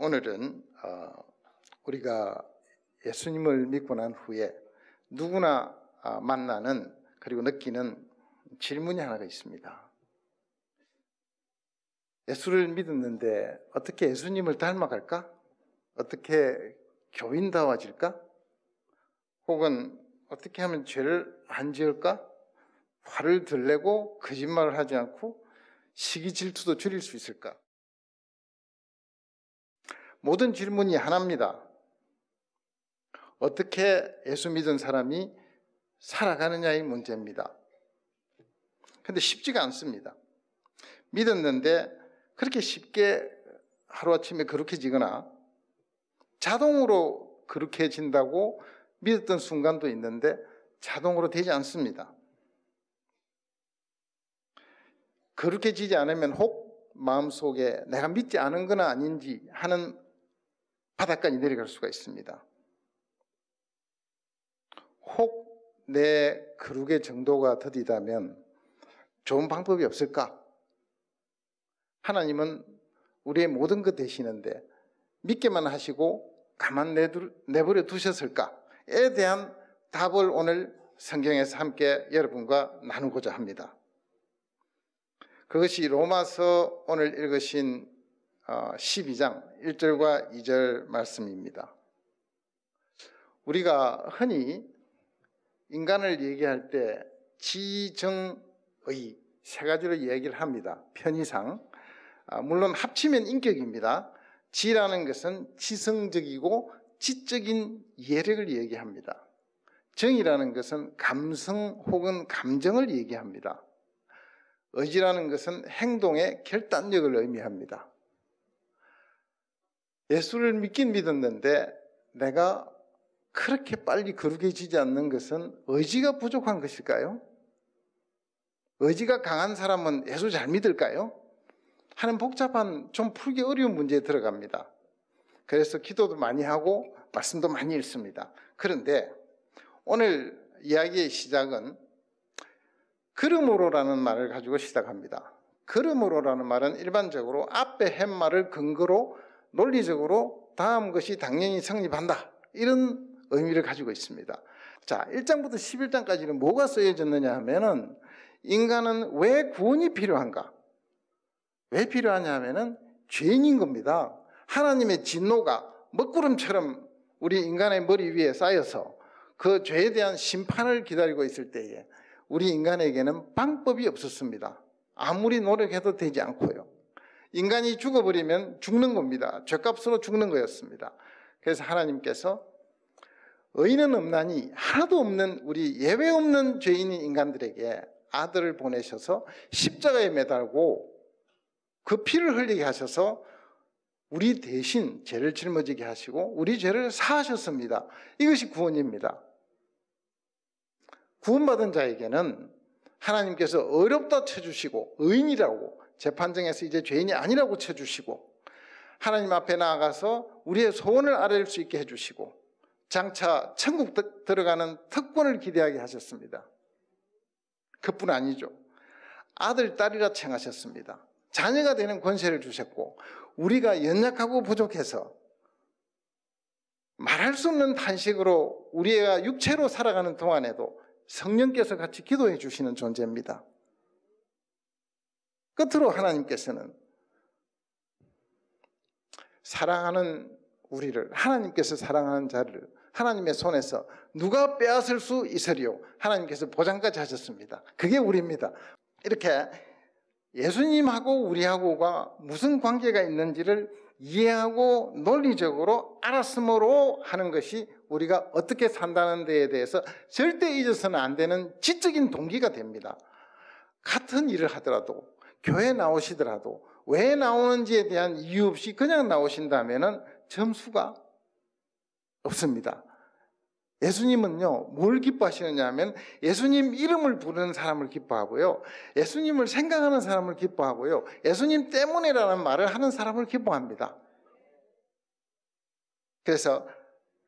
오늘은 우리가 예수님을 믿고 난 후에 누구나 만나는 그리고 느끼는 질문이 하나가 있습니다. 예수를 믿었는데 어떻게 예수님을 닮아갈까? 어떻게 교인다워질까? 혹은 어떻게 하면 죄를 안 지을까? 화를 덜 내고 거짓말을 하지 않고 시기 질투도 줄일 수 있을까? 모든 질문이 하나입니다. 어떻게 예수 믿은 사람이 살아가느냐의 문제입니다. 그런데 쉽지가 않습니다. 믿었는데 그렇게 쉽게 하루아침에 거룩해지거나 자동으로 거룩해진다고 믿었던 순간도 있는데 자동으로 되지 않습니다. 거룩해지지 않으면 혹 마음속에 내가 믿지 않은 건 아닌지 하는 바닥까지 내려갈 수가 있습니다. 혹 내 거룩의 정도가 더디다면 좋은 방법이 없을까? 하나님은 우리의 모든 것 되시는데 믿게만 하시고 가만 내버려 두셨을까에 대한 답을 오늘 성경에서 함께 여러분과 나누고자 합니다. 그것이 로마서 오늘 읽으신 12장 1절과 2절 말씀입니다. 우리가 흔히 인간을 얘기할 때 지정의 세 가지로 얘기를 합니다. 편의상. 물론 합치면 인격입니다. 지라는 것은 지성적이고 지적인 예력을 얘기합니다. 정이라는 것은 감성 혹은 감정을 얘기합니다. 의지라는 것은 행동의 결단력을 의미합니다. 예수를 믿긴 믿었는데 내가 그렇게 빨리 거룩해지지 않는 것은 의지가 부족한 것일까요? 의지가 강한 사람은 예수 잘 믿을까요? 하는 복잡한 좀 풀기 어려운 문제에 들어갑니다. 그래서 기도도 많이 하고 말씀도 많이 읽습니다. 그런데 오늘 이야기의 시작은 그러므로라는 말을 가지고 시작합니다. 그러므로라는 말은 일반적으로 앞에 한 말을 근거로 논리적으로 다음 것이 당연히 성립한다, 이런 의미를 가지고 있습니다. 자, 1장부터 11장까지는 뭐가 쓰여졌느냐 하면은 인간은 왜 구원이 필요한가? 왜 필요하냐 하면은 죄인인 겁니다. 하나님의 진노가 먹구름처럼 우리 인간의 머리 위에 쌓여서 그 죄에 대한 심판을 기다리고 있을 때에 우리 인간에게는 방법이 없었습니다. 아무리 노력해도 되지 않고요. 인간이 죽어버리면 죽는 겁니다. 죄값으로 죽는 거였습니다. 그래서 하나님께서 의인은 없나니 하나도 없는 우리 예외 없는 죄인인 인간들에게 아들을 보내셔서 십자가에 매달고 그 피를 흘리게 하셔서 우리 대신 죄를 짊어지게 하시고 우리 죄를 사하셨습니다. 이것이 구원입니다. 구원받은 자에게는 하나님께서 어렵다 쳐주시고 의인이라고 재판정에서 이제 죄인이 아니라고 쳐주시고 하나님 앞에 나아가서 우리의 소원을 아뢰일 수 있게 해주시고 장차 천국 들어가는 특권을 기대하게 하셨습니다. 그뿐 아니죠. 아들, 딸이라 칭하셨습니다. 자녀가 되는 권세를 주셨고 우리가 연약하고 부족해서 말할 수 없는 탄식으로 우리가 육체로 살아가는 동안에도 성령께서 같이 기도해 주시는 존재입니다. 끝으로 하나님께서는 사랑하는 우리를, 하나님께서 사랑하는 자를 하나님의 손에서 누가 빼앗을 수 있으리요? 하나님께서 보장까지 하셨습니다. 그게 우리입니다. 이렇게 예수님하고 우리하고가 무슨 관계가 있는지를 이해하고 논리적으로 알았으므로 하는 것이 우리가 어떻게 산다는 데에 대해서 절대 잊어서는 안 되는 지적인 동기가 됩니다. 같은 일을 하더라도 교회 나오시더라도 왜 나오는지에 대한 이유 없이 그냥 나오신다면 점수가 없습니다. 예수님은요, 뭘 기뻐하시느냐 하면 예수님 이름을 부르는 사람을 기뻐하고요, 예수님을 생각하는 사람을 기뻐하고요, 예수님 때문에라는 말을 하는 사람을 기뻐합니다. 그래서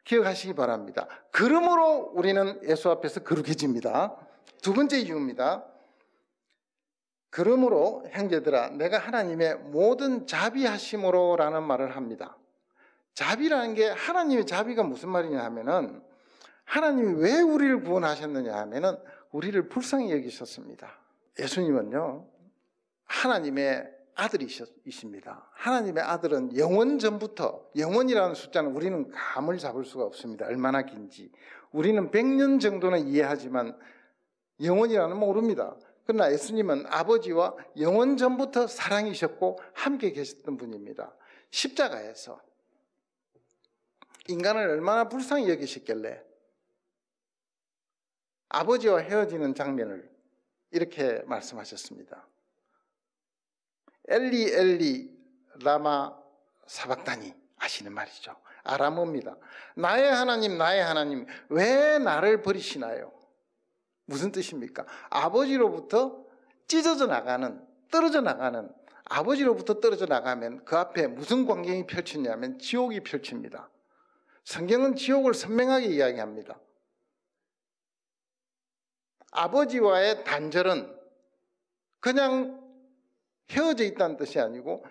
기억하시기 바랍니다. 그러므로 우리는 예수 앞에서 거룩해집니다. 두 번째 이유입니다. 그러므로 형제들아 내가 하나님의 모든 자비하심으로라는 말을 합니다. 자비라는 게, 하나님의 자비가 무슨 말이냐 하면은, 하나님이 왜 우리를 구원하셨느냐 하면은 우리를 불쌍히 여기셨습니다. 예수님은요, 하나님의 아들이십니다. 하나님의 아들은 영원 전부터, 영원이라는 숫자는 우리는 감을 잡을 수가 없습니다. 얼마나 긴지. 우리는 100년 정도는 이해하지만 영원이라는 모릅니다. 그러나 예수님은 아버지와 영원 전부터 사랑이셨고 함께 계셨던 분입니다. 십자가에서 인간을 얼마나 불쌍히 여기셨길래 아버지와 헤어지는 장면을 이렇게 말씀하셨습니다. 엘리 엘리 라마 사박다니, 아시는 말이죠. 아람어입니다. 나의 하나님 왜 나를 버리시나요? 무슨 뜻입니까? 아버지로부터 찢어져 나가는, 떨어져 나가는, 아버지로부터 떨어져 나가면 그 앞에 무슨 광경이 펼치냐면 지옥이 펼칩니다. 성경은 지옥을 선명하게 이야기합니다. 아버지와의 단절은 그냥 헤어져 있다는 뜻이 아니고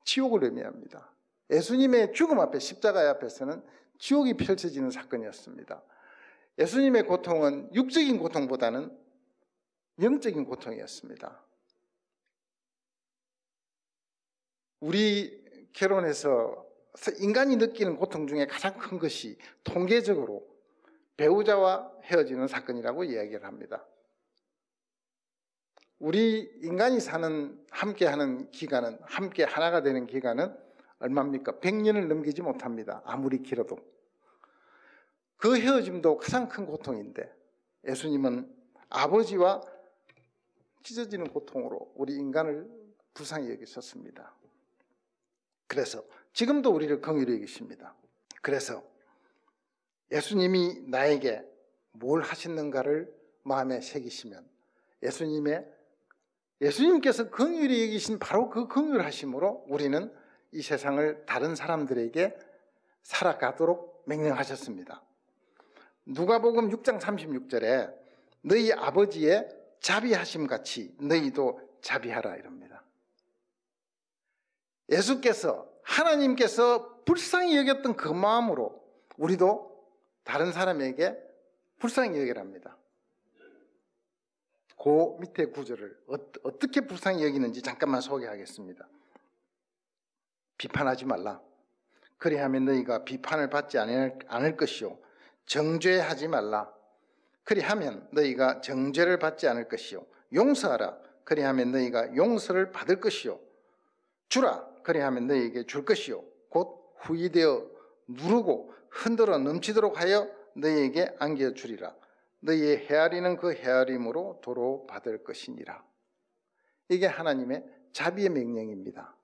지옥을 의미합니다. 예수님의 죽음 앞에, 십자가 앞에서는 지옥이 펼쳐지는 사건이었습니다. 예수님의 고통은 육적인 고통보다는 영적인 고통이었습니다. 우리 결혼해서 인간이 느끼는 고통 중에 가장 큰 것이 통계적으로 배우자와 헤어지는 사건이라고 이야기를 합니다. 우리 인간이 사는, 함께하는 기간은, 함께 하나가 되는 기간은 얼마입니까? 100년을 넘기지 못합니다. 아무리 길어도. 그 헤어짐도 가장 큰 고통인데 예수님은 아버지와 찢어지는 고통으로 우리 인간을 불쌍히 여기셨습니다. 그래서 지금도 우리를 긍휼히 여기십니다. 그래서 예수님이 나에게 뭘 하셨는가를 마음에 새기시면 예수님께서 긍휼히 여기신 바로 그 긍휼하심으로 우리는 이 세상을 다른 사람들에게 살아가도록 명령하셨습니다. 누가복음 6장 36절에 너희 아버지의 자비하심 같이 너희도 자비하라 이럽니다. 예수께서, 하나님께서 불쌍히 여겼던 그 마음으로 우리도 다른 사람에게 불쌍히 여기랍니다. 그 밑에 구절을 어떻게 불쌍히 여기는지 잠깐만 소개하겠습니다. 비판하지 말라. 그리하면 너희가 비판을 받지 않을 것이요. 정죄하지 말라. 그리하면 너희가 정죄를 받지 않을 것이요. 용서하라. 그리하면 너희가 용서를 받을 것이요. 주라. 그리하면 너희에게 줄 것이요. 곧 후이되어 누르고 흔들어 넘치도록 하여 너희에게 안겨주리라. 너희의 헤아리는 그 헤아림으로 도로 받을 것이니라. 이게 하나님의 자비의 명령입니다.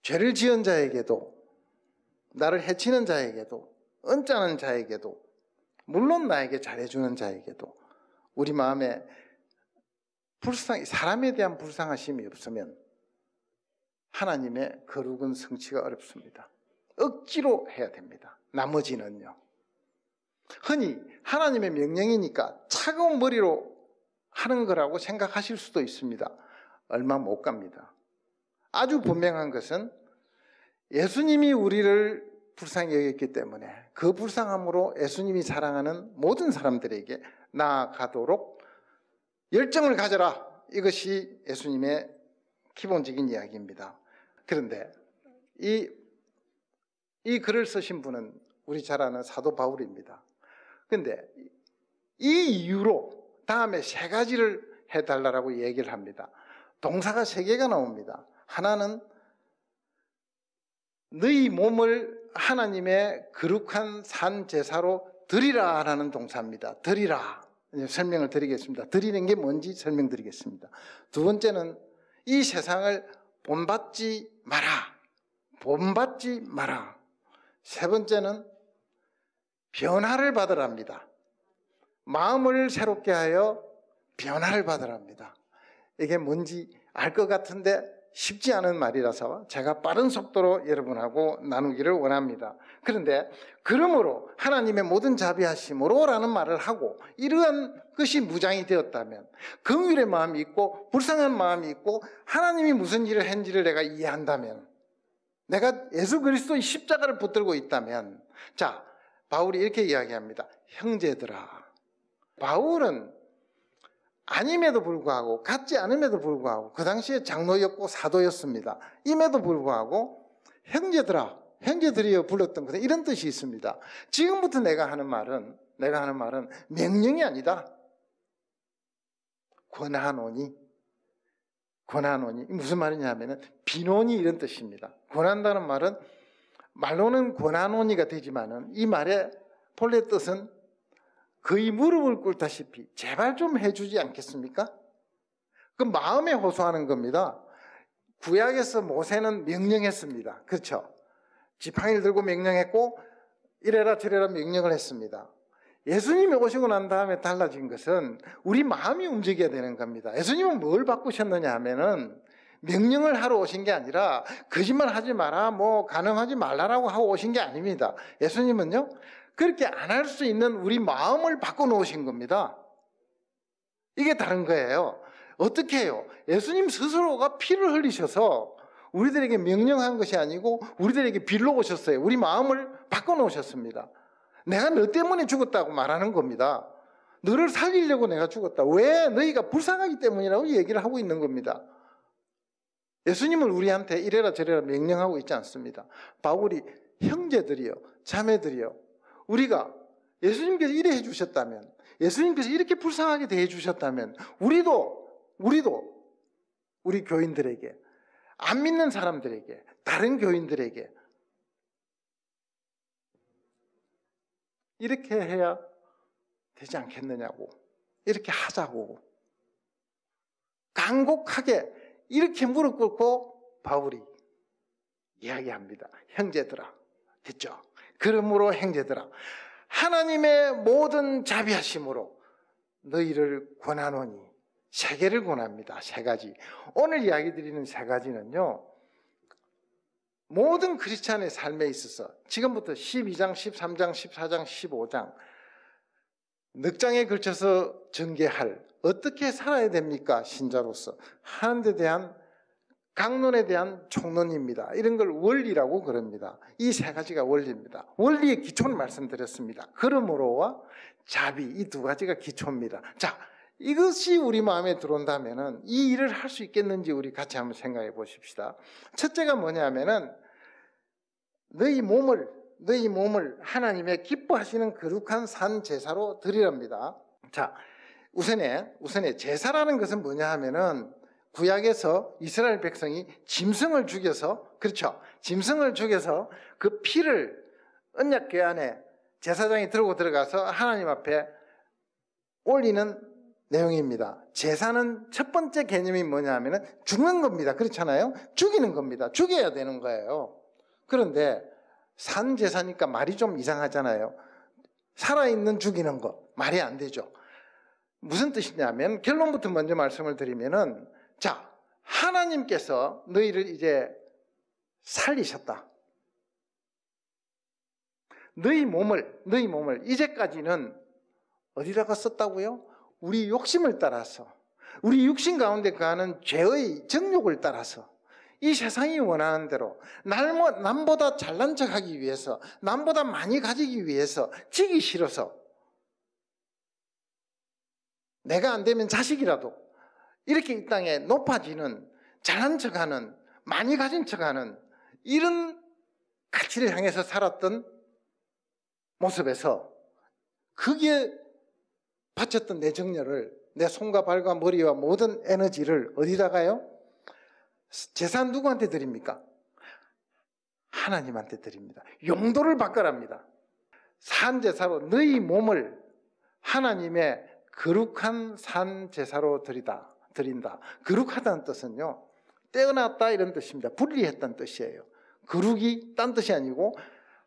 죄를 지은 자에게도, 나를 해치는 자에게도, 언짢은 자에게도, 물론 나에게 잘해주는 자에게도 우리 마음에 사람에 대한 불쌍하심이 없으면 하나님의 거룩은 성취가 어렵습니다. 억지로 해야 됩니다. 나머지는요. 흔히 하나님의 명령이니까 차가운 머리로 하는 거라고 생각하실 수도 있습니다. 얼마 못 갑니다. 아주 분명한 것은 예수님이 우리를 불쌍히 여겼기 때문에 그 불쌍함으로 예수님이 사랑하는 모든 사람들에게 나아가도록 열정을 가져라. 이것이 예수님의 기본적인 이야기입니다. 그런데 이 글을 쓰신 분은 우리 잘 아는 사도 바울입니다. 그런데 이 이유로 다음에 3가지를 해달라고 얘기를 합니다. 동사가 3개가 나옵니다. 하나는 너희 몸을 하나님의 거룩한 산 제사로 드리라 라는 동사입니다. 드리라. 설명을 드리겠습니다. 드리는 게 뭔지 설명드리겠습니다. 두 번째는 이 세상을 본받지 마라. 본받지 마라. 세 번째는 변화를 받으랍니다. 마음을 새롭게 하여 변화를 받으랍니다. 이게 뭔지 알 것 같은데 쉽지 않은 말이라서 제가 빠른 속도로 여러분하고 나누기를 원합니다. 그런데 그러므로 하나님의 모든 자비하심으로 라는 말을 하고 이러한 것이 무장이 되었다면, 긍휼의 마음이 있고 불쌍한 마음이 있고 하나님이 무슨 일을 했는지를 내가 이해한다면 내가 예수 그리스도의 십자가를 붙들고 있다면, 자, 바울이 이렇게 이야기합니다. 형제들아. 바울은 아님에도 불구하고, 같지 않음에도 불구하고, 그 당시에 장로였고 사도였습니다. 임에도 불구하고 형제들아, 형제들이여 불렀던 것은 이런 뜻이 있습니다. 지금부터 내가 하는 말은 명령이 아니다. 권하노니. 무슨 말이냐 하면은 비노니 이런 뜻입니다. 권한다는 말은 말로는 권하노니가 되지만은 이 말의 본래 뜻은 거의 무릎을 꿇다시피 제발 좀 해주지 않겠습니까? 그 마음에 호소하는 겁니다. 구약에서 모세는 명령했습니다. 그렇죠? 지팡이를 들고 명령했고 이래라 저래라 명령을 했습니다. 예수님이 오시고 난 다음에 달라진 것은 우리 마음이 움직여야 되는 겁니다. 예수님은 뭘 바꾸셨느냐 하면은 명령을 하러 오신 게 아니라 거짓말 하지 마라, 간음하지 말라라고 하고 오신 게 아닙니다. 예수님은요, 그렇게 안 할 수 있는 우리 마음을 바꿔놓으신 겁니다. 이게 다른 거예요. 어떻게 해요? 예수님 스스로가 피를 흘리셔서 우리들에게 명령한 것이 아니고 우리들에게 빌러 오셨어요. 우리 마음을 바꿔놓으셨습니다. 내가 너 때문에 죽었다고 말하는 겁니다. 너를 살리려고 내가 죽었다. 왜? 너희가 불쌍하기 때문이라고 얘기를 하고 있는 겁니다. 예수님은 우리한테 이래라 저래라 명령하고 있지 않습니다. 바울이 형제들이요, 자매들이요, 우리가 예수님께서 이래 해주셨다면, 예수님께서 이렇게 불쌍하게 대해주셨다면 우리도 우리 교인들에게, 안 믿는 사람들에게, 다른 교인들에게 이렇게 해야 되지 않겠느냐고, 이렇게 하자고 간곡하게 이렇게 무릎 꿇고 바울이 이야기합니다. 형제들아. 됐죠? 그러므로 형제들아, 하나님의 모든 자비하심으로 너희를 권하노니, 세 개를 권합니다. 세 가지. 오늘 이야기 드리는 세 가지는요, 모든 크리스찬의 삶에 있어서 지금부터 12장, 13장, 14장, 15장 넉 장에 걸쳐서 전개할, 어떻게 살아야 됩니까? 신자로서 하는 데 대한 강론에 대한 총론입니다. 이런 걸 원리라고 그럽니다. 이 세 가지가 원리입니다. 원리의 기초를 말씀드렸습니다. 그러므로와 자비, 이 두 가지가 기초입니다. 자, 이것이 우리 마음에 들어온다면은 이 일을 할 수 있겠는지 우리 같이 한번 생각해 보십시다. 첫째가 뭐냐면은 너희 몸을 하나님의 기뻐하시는 거룩한 산 제사로 드리랍니다. 자, 우선에 제사라는 것은 뭐냐 하면은 구약에서 이스라엘 백성이 짐승을 죽여서, 그렇죠? 짐승을 죽여서 그 피를 언약궤 안에 제사장이 들고 들어가서 하나님 앞에 올리는 내용입니다. 제사는 첫 번째 개념이 뭐냐 하면은 죽는 겁니다. 그렇잖아요? 죽이는 겁니다. 죽여야 되는 거예요. 그런데 산 제사니까 말이 좀 이상하잖아요. 살아있는 죽이는 거 말이 안 되죠. 무슨 뜻이냐면, 결론부터 먼저 말씀을 드리면은, 자, 하나님께서 너희를 이제 살리셨다. 너희 몸을 이제까지는 어디다가 썼다고요? 우리 욕심을 따라서, 우리 육신 가운데 거하는 죄의 정욕을 따라서, 이 세상이 원하는 대로 남보다 잘난 척하기 위해서, 남보다 많이 가지기 위해서, 지기 싫어서, 내가 안 되면 자식이라도 이렇게 이 땅에 높아지는, 잘난 척하는, 많이 가진 척하는 이런 가치를 향해서 살았던 모습에서 거기에 바쳤던 내 정열을, 내 손과 발과 머리와 모든 에너지를 어디다가요? 제사 누구한테 드립니까? 하나님한테 드립니다. 용도를 바꿔랍니다. 산 제사로 너희 몸을 하나님의 거룩한 산 제사로 드린다. 거룩하다는 뜻은요, 떼어놨다 이런 뜻입니다. 분리했다는 뜻이에요. 거룩이 딴 뜻이 아니고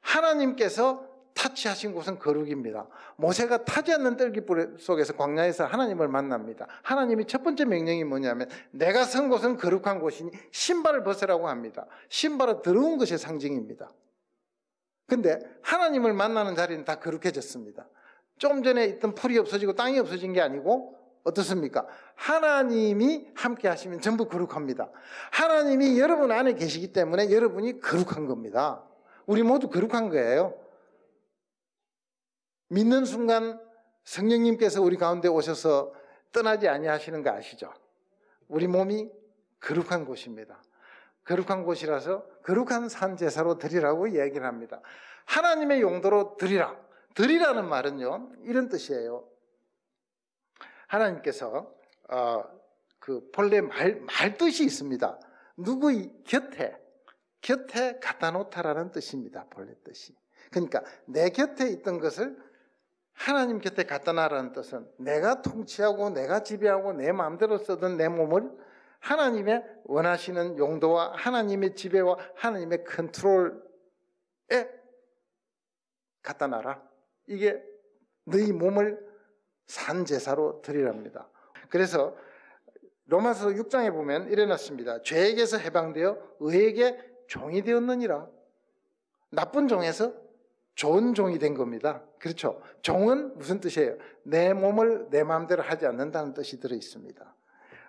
하나님께서 타치하신 곳은 거룩입니다. 모세가 타지 않는 뜰기불 속에서 광야에서 하나님을 만납니다. 하나님이 첫 번째 명령이 뭐냐면, 내가 선 곳은 거룩한 곳이니 신발을 벗으라고 합니다. 신발은 더러운 것의 상징입니다. 근데 하나님을 만나는 자리는 다 거룩해졌습니다. 좀 전에 있던 풀이 없어지고 땅이 없어진 게 아니고 어떻습니까? 하나님이 함께 하시면 전부 거룩합니다. 하나님이 여러분 안에 계시기 때문에 여러분이 거룩한 겁니다. 우리 모두 거룩한 거예요. 믿는 순간 성령님께서 우리 가운데 오셔서 떠나지 아니하시는 거 아시죠? 우리 몸이 거룩한 곳입니다. 거룩한 곳이라서 거룩한 산제사로 드리라고 이야기를 합니다. 하나님의 용도로 드리라. 드리라는 말은요, 이런 뜻이에요. 하나님께서 그 본래 말 뜻이 있습니다. 누구의 곁에 갖다 놓다라는 뜻입니다. 본래 뜻이. 그러니까 내 곁에 있던 것을 하나님 곁에 갖다 놔라는 뜻은 내가 통치하고 내가 지배하고 내 마음대로 쓰던 내 몸을 하나님의 원하시는 용도와 하나님의 지배와 하나님의 컨트롤에 갖다 놔라. 이게 너희 몸을 산제사로 드리랍니다. 그래서 로마서 6장에 보면 이래놨습니다. 죄에게서 해방되어 의에게 종이 되었느니라. 나쁜 종에서 좋은 종이 된 겁니다. 그렇죠? 종은 무슨 뜻이에요? 내 몸을 내 마음대로 하지 않는다는 뜻이 들어있습니다.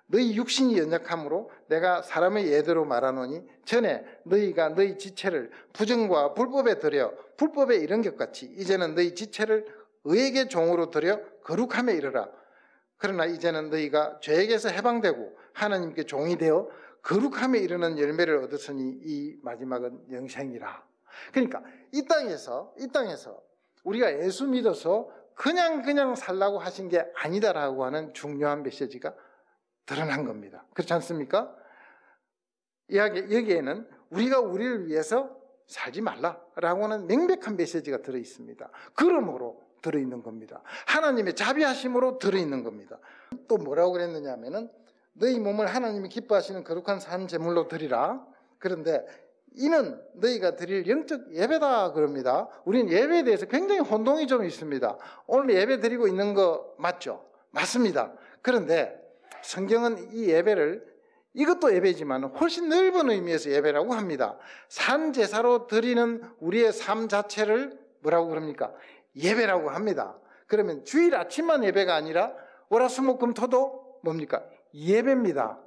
너희 육신이 연약함으로 내가 사람의 예대로 말하노니 전에 너희가 너희 지체를 부정과 불법에 들여 불법에 이른 것 같이 이제는 너희 지체를 의에게 종으로 들여 거룩함에 이르라. 그러나 이제는 너희가 죄에게서 해방되고 하나님께 종이 되어 거룩함에 이르는 열매를 얻었으니 이 마지막은 영생이라. 그러니까 이 땅에서 우리가 예수 믿어서 그냥 살라고 하신 게 아니다라고 하는 중요한 메시지가 드러난 겁니다. 그렇지 않습니까? 여기에는 우리가 우리를 위해서 살지 말라라고 하는 명백한 메시지가 들어있습니다. 그러므로 들어있는 겁니다. 하나님의 자비하심으로 들어있는 겁니다. 또 뭐라고 그랬느냐 하면은 너희 몸을 하나님이 기뻐하시는 거룩한 산 제물로 드리라. 그런데 이는 너희가 드릴 영적 예배다 그럽니다. 우리는 예배에 대해서 굉장히 혼동이 좀 있습니다. 오늘 예배 드리고 있는 거 맞죠? 맞습니다. 그런데 성경은 이 예배를 이것도 예배지만 훨씬 넓은 의미에서 예배라고 합니다. 산제사로 드리는 우리의 삶 자체를 뭐라고 그럽니까? 예배라고 합니다. 그러면 주일 아침만 예배가 아니라 월화수목금토도 뭡니까? 예배입니다.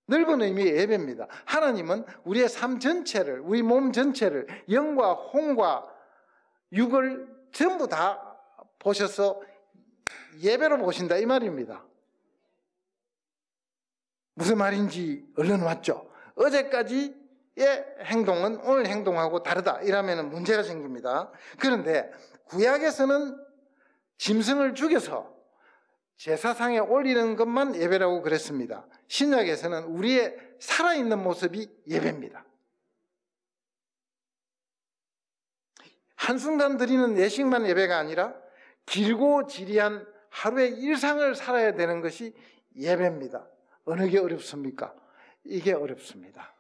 넓은 의미의 예배입니다. 하나님은 우리의 삶 전체를, 우리 몸 전체를, 영과 혼과 육을 전부 다 보셔서 예배로 보신다 이 말입니다. 무슨 말인지 얼른 왔죠? 어제까지의 행동은 오늘 행동하고 다르다 이러면 문제가 생깁니다. 그런데 구약에서는 짐승을 죽여서 제사상에 올리는 것만 예배라고 그랬습니다. 신약에서는 우리의 살아있는 모습이 예배입니다. 한순간 드리는 예식만 예배가 아니라 길고 지리한 하루의 일상을 살아야 되는 것이 예배입니다. 어느 게 어렵습니까? 이게 어렵습니다.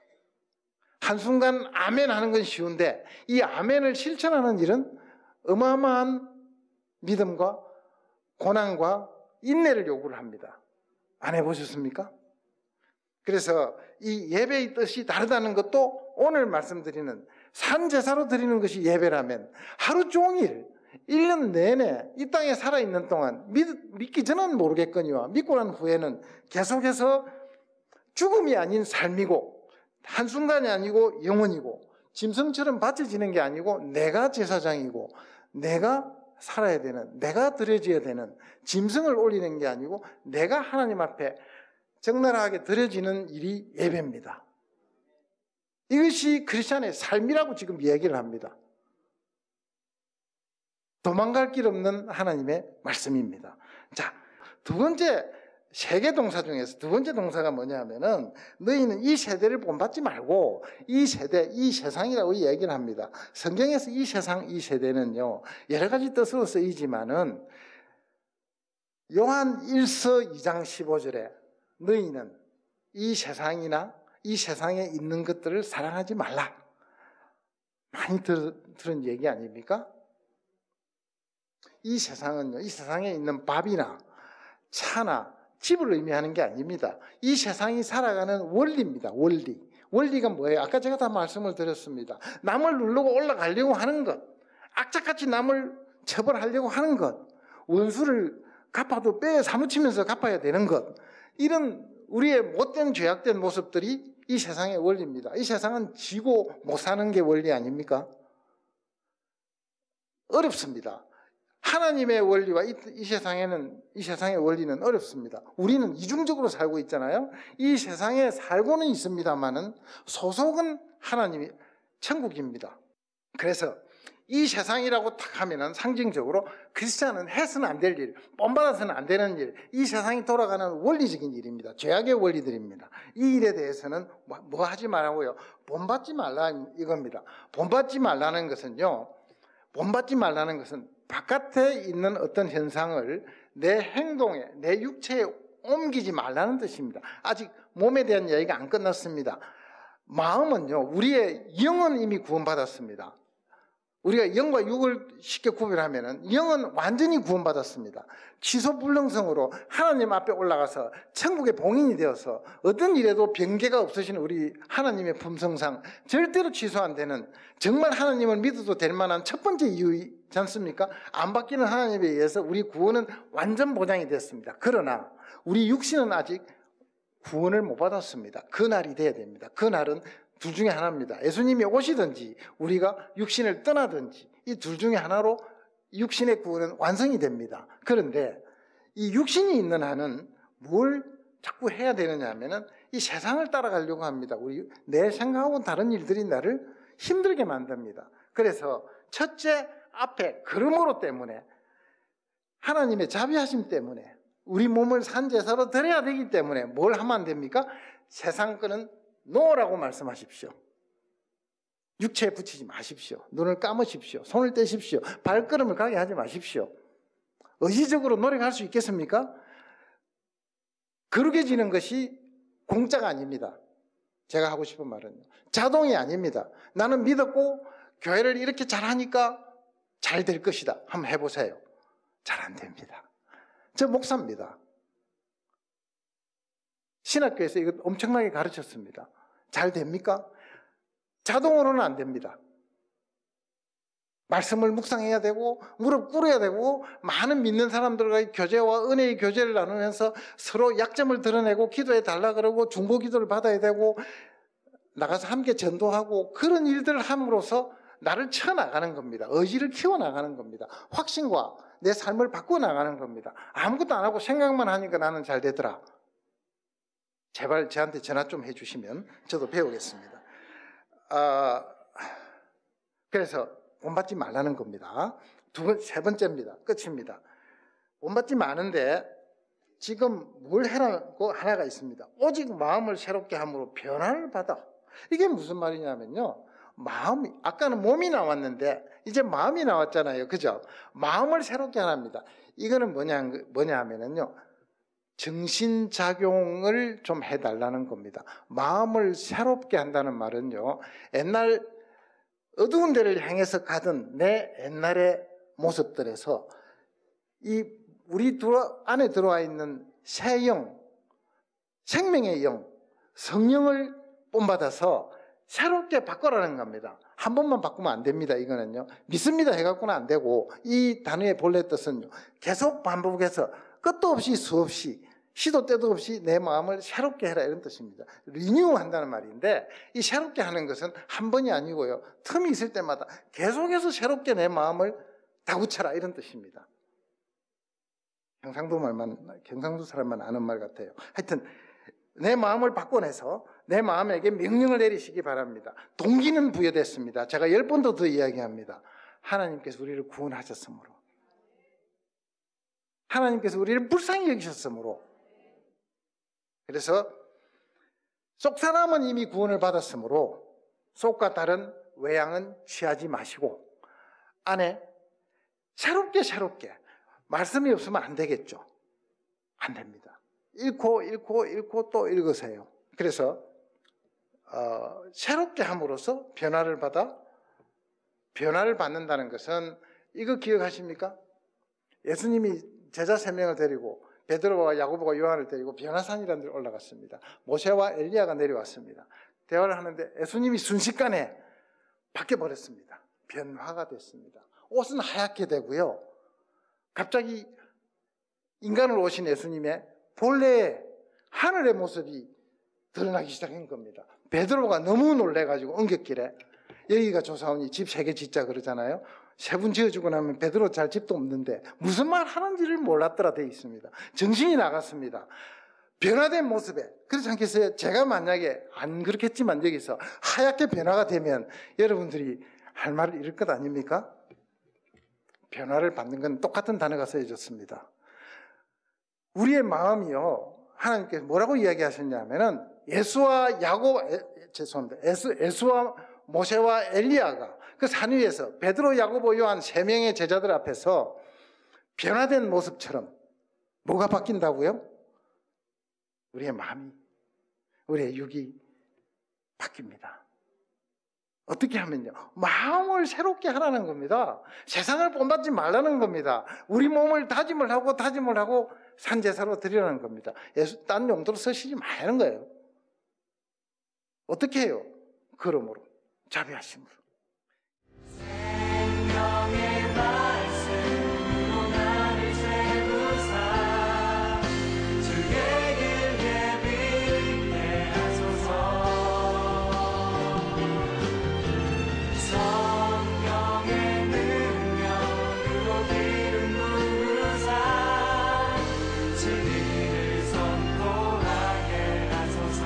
한순간 아멘 하는 건 쉬운데 이 아멘을 실천하는 일은 어마어마한 믿음과 고난과 인내를 요구를 합니다. 안 해보셨습니까? 그래서 이 예배의 뜻이 다르다는 것도 오늘 말씀드리는 산제사로 드리는 것이 예배라면 하루 종일 1년 내내 이 땅에 살아있는 동안 믿기 전은 모르겠거니와 믿고 난 후에는 계속해서 죽음이 아닌 삶이고 한순간이 아니고 영원이고 짐승처럼 바쳐지는 게 아니고 내가 제사장이고 내가 살아야 되는, 내가 드려져야 되는 짐승을 올리는 게 아니고 내가 하나님 앞에 적나라하게 드려지는 일이 예배입니다. 이것이 크리스찬의 삶이라고 지금 이야기를 합니다. 도망갈 길 없는 하나님의 말씀입니다. 자, 두 번째 세계 동사 중에서 두 번째 동사가 뭐냐 하면은 너희는 이 세대를 본받지 말고 이 세대, 이 세상이라고 이야기를 합니다. 성경에서 이 세상, 이 세대는요 여러 가지 뜻으로 쓰이지만은 요한 1서 2장 15절에 너희는 이 세상이나 이 세상에 있는 것들을 사랑하지 말라. 많이 들은 얘기 아닙니까? 이 세상은요, 이 세상에 있는 밥이나 차나 집을 의미하는 게 아닙니다. 이 세상이 살아가는 원리입니다. 원리. 원리가 뭐예요? 아까 제가 다 말씀을 드렸습니다. 남을 누르고 올라가려고 하는 것, 악착같이 남을 처벌하려고 하는 것, 원수를 갚아도 뼈에 사무치면서 갚아야 되는 것, 이런 우리의 못된 죄악된 모습들이 이 세상의 원리입니다. 이 세상은 지고 못 사는 게 원리 아닙니까? 어렵습니다. 하나님의 원리와 이 세상의 원리는 어렵습니다. 우리는 이중적으로 살고 있잖아요. 이 세상에 살고는 있습니다만은 소속은 하나님이 천국입니다. 그래서 이 세상이라고 딱 하면은 상징적으로 크리스찬은 해서는 안 될 일, 본받아서는 안 되는 일, 이 세상이 돌아가는 원리적인 일입니다. 죄악의 원리들입니다. 이 일에 대해서는 뭐 하지 말라고요? 본받지 말라 이겁니다. 본받지 말라는 것은요, 본받지 말라는 것은 바깥에 있는 어떤 현상을 내 행동에, 내 육체에 옮기지 말라는 뜻입니다. 아직 몸에 대한 이야기가 안 끝났습니다. 마음은요, 우리의 영은 이미 구원받았습니다. 우리가 영과 육을 쉽게 구별하면은 영은 완전히 구원받았습니다. 취소불능성으로 하나님 앞에 올라가서 천국의 봉인이 되어서 어떤 일에도 변개가 없으신 우리 하나님의 품성상 절대로 취소 안 되는, 정말 하나님을 믿어도 될 만한 첫 번째 이유이지 않습니까? 안 바뀌는 하나님에 의해서 우리 구원은 완전 보장이 됐습니다. 그러나 우리 육신은 아직 구원을 못 받았습니다. 그 날이 돼야 됩니다. 그 날은 둘 중에 하나입니다. 예수님이 오시든지 우리가 육신을 떠나든지 이 둘 중에 하나로 육신의 구원은 완성이 됩니다. 그런데 이 육신이 있는 한은 뭘 자꾸 해야 되느냐 하면은 이 세상을 따라가려고 합니다. 내 생각하고는 다른 일들이 나를 힘들게 만듭니다. 그래서 첫째, 앞에 그러므로 때문에, 하나님의 자비하심 때문에, 우리 몸을 산제사로 드려야 되기 때문에 뭘 하면 안 됩니까? 세상 거는 노라고 말씀하십시오. 육체에 붙이지 마십시오. 눈을 감으십시오. 손을 떼십시오. 발걸음을 가게 하지 마십시오. 의지적으로 노력할 수 있겠습니까? 거룩해지는 것이 공짜가 아닙니다. 제가 하고 싶은 말은요, 자동이 아닙니다. 나는 믿었고 교회를 이렇게 잘하니까 잘 될 것이다. 한번 해보세요. 잘 안 됩니다. 저 목사입니다. 신학교에서 이거 엄청나게 가르쳤습니다. 잘 됩니까? 자동으로는 안 됩니다. 말씀을 묵상해야 되고 무릎 꿇어야 되고 많은 믿는 사람들과 교제와 은혜의 교제를 나누면서 서로 약점을 드러내고 기도해 달라 그러고 중보 기도를 받아야 되고 나가서 함께 전도하고, 그런 일들을 함으로써 나를 쳐나가는 겁니다. 의지를 키워나가는 겁니다. 확신과 내 삶을 바꿔나가는 겁니다. 아무것도 안 하고 생각만 하니까 나는 잘 되더라. 제발 저한테 전화 좀 해주시면 저도 배우겠습니다. 그래서 본받지 말라는 겁니다. 세 번째입니다. 끝입니다. 본받지 마는데 지금 뭘 해라고 하나가 있습니다. 오직 마음을 새롭게 함으로 변화를 받아. 이게 무슨 말이냐면요, 마음이, 아까는 몸이 나왔는데 이제 마음이 나왔잖아요. 그죠? 마음을 새롭게 하랍니다. 이거는 뭐냐 하면은요, 정신작용을 좀 해달라는 겁니다. 마음을 새롭게 한다는 말은요, 옛날 어두운 데를 향해서 가던 내 옛날의 모습들에서 이 우리 안에 들어와 있는 새 영, 생명의 영, 성령을 본받아서 새롭게 바꿔라는 겁니다. 한 번만 바꾸면 안 됩니다. 이거는요, 믿습니다 해갖고는 안 되고, 이 단어의 본래 뜻은요, 계속 반복해서 끝도 없이 수없이 시도 때도 없이 내 마음을 새롭게 해라, 이런 뜻입니다. 리뉴 한다는 말인데, 이 새롭게 하는 것은 한 번이 아니고요, 틈이 있을 때마다 계속해서 새롭게 내 마음을 다구쳐라, 이런 뜻입니다. 경상도 사람만 아는 말 같아요. 하여튼 내 마음을 바꿔내서 내 마음에게 명령을 내리시기 바랍니다. 동기는 부여됐습니다. 제가 10번도 더 이야기합니다. 하나님께서 우리를 구원하셨으므로, 하나님께서 우리를 불쌍히 여기셨으므로. 그래서 속사람은 이미 구원을 받았으므로 속과 다른 외양은 취하지 마시고 안에 새롭게 말씀이 없으면 안 되겠죠. 안 됩니다. 읽고 또 읽으세요. 그래서 새롭게 함으로써 변화를 받는다는 것은, 이거 기억하십니까? 예수님이 제자 3명을 데리고 베드로와 야고보와 요한을 데리고 변화산이라는 데 올라갔습니다. 모세와 엘리야가 내려왔습니다. 대화를 하는데 예수님이 순식간에 바뀌어버렸습니다. 변화가 됐습니다. 옷은 하얗게 되고요, 갑자기 인간으로 오신 예수님의 본래의 하늘의 모습이 드러나기 시작한 겁니다. 베드로가 너무 놀래가지고 엉겹길에, 여기가 조사원이 집 3개 짓자 그러잖아요. 3분 지어주고 나면 베드로 잘 집도 없는데 무슨 말 하는지를 몰랐더라 돼 있습니다. 정신이 나갔습니다. 변화된 모습에, 그렇지 않겠어요? 제가 만약에 안 그렇겠지만 여기서 하얗게 변화가 되면 여러분들이 할 말을 잃을 것 아닙니까? 변화를 받는 건 똑같은 단어가 쓰여졌습니다. 우리의 마음이요, 하나님께서 뭐라고 이야기하셨냐면은 예수와 모세와 엘리야가 그 산 위에서 베드로, 야고보, 요한 3명의 제자들 앞에서 변화된 모습처럼 뭐가 바뀐다고요? 우리의 마음이, 우리의 육이 바뀝니다. 어떻게 하면요? 마음을 새롭게 하라는 겁니다. 세상을 본받지 말라는 겁니다. 우리 몸을 다짐을 하고 산제사로 드리라는 겁니다. 딴 용도로 쓰시지 말라는 거예요. 어떻게 해요? 걸음으로, 자비하심으로. 생명의 말씀으로 나를 세우사 주의 길 예비케 하소서. 성령의 능력으로 기름 부으사 진리를 선포하게 하소서.